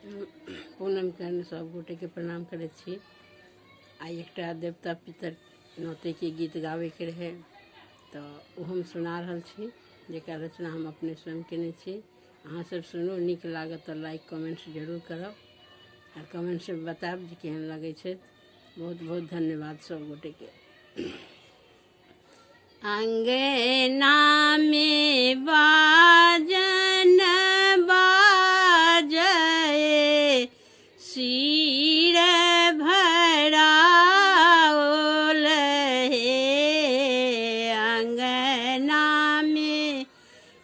पूनम के सब गोटे के प्रणाम करे छी। आई एकटा देवता पितर नौते के गीत गावे के रहे तो हम सुना रहल छी, जेकर रचना हम अपने स्वयं केने छी। अहाँ सब सुनू, नीक लागत तो लाइक कमेंट्स जरूर करब और कमेंट से बताब जे केहन लगे छै। बहुत बहुत धन्यवाद सब गोटे के। अंगना में बाजन बाजे शीर भराओल हे। अंगना में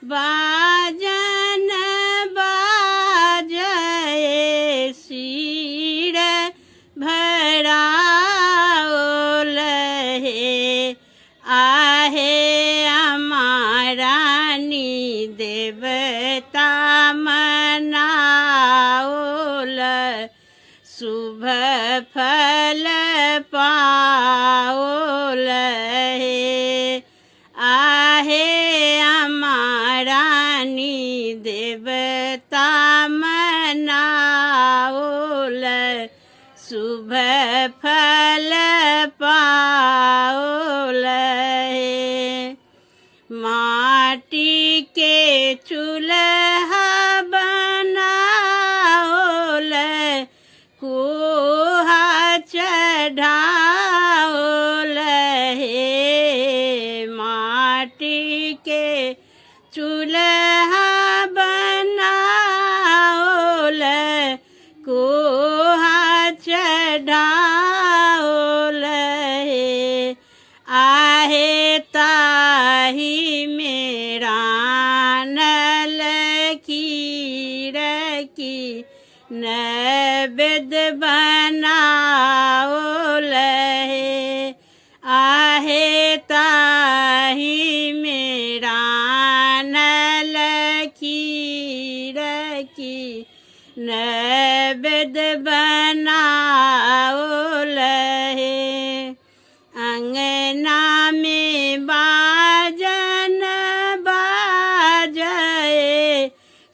बाजन बाजे शीर भराओल हे। आहे अमारानी देवता मनाओल शुभ फल पाओल हे। आहे अमारानी देवता मनाओल शुभ फल पाओल हे। माटी के चूल्हा बनाओल कोहा चढ़ाओल हे। माटी के चूल्हा बनाओल कोहा चढ़ाओल हे। आहे ताही मेरा नल खीर की नैवेद्य बनाओल हे। आहे ताही मेरा नल खीर की नैवेद्य बनाओल हे। अंगना में बाजन बाजे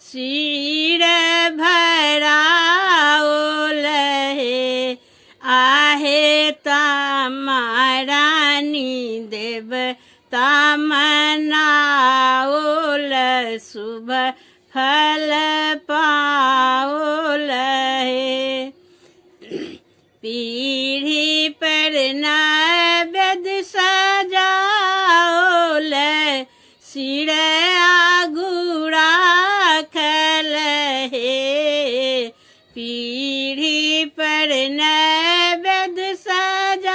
शीर भराओल हे। आहे तामारानी देवता मनाओल शुभ फल पाओल हे। पीढ़ी पर नैवेद्य सजाओल सिर आगू राखल हे। पीढ़ी पर नैवेद्य सजाओल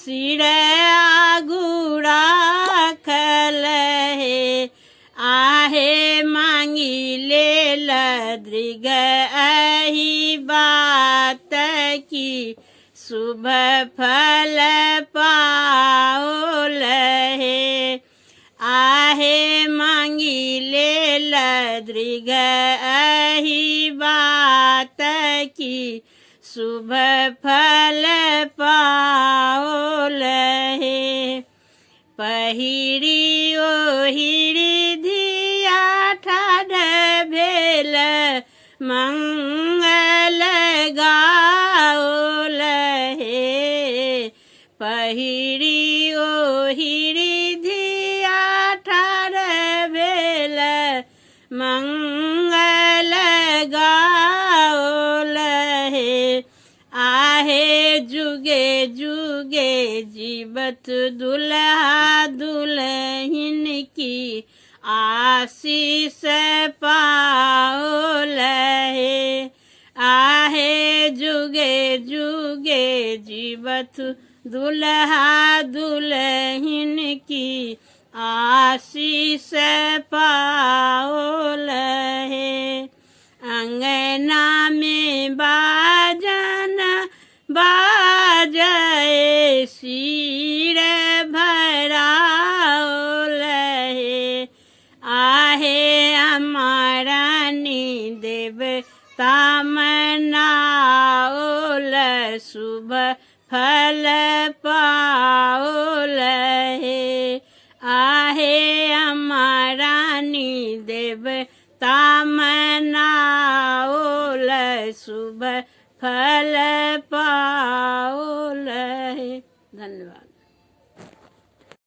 सिर आगू राखल हे। आहे मांगी लेल दृग अही बात की शुभ फल पाओल हे। आहे मांगी लेल दृग अही बात की शुभ फल पाओल हे। पहिरी ओहिरी धिया ठाढ़ भेल मंगल गाओल हे। पहिरी ओहिरी धिया ठाढ़ भेल मंगल गाओल हे। आहे जुगे जुगे जीवत दुल्हा दुल्हन की आशीष पाओल हे। आहे जुगे जुगे जीवत दुल्हा दुल्हन की आशीष पाओल हे। अंगना में बाजन बाजे शीर भराओल हे। आहे अमारानी देवता मनाओल शुभ फल पाओल हे। आहे अमारानी देवता देवता मनाओल शुभ फल पाओल। धन्यवाद।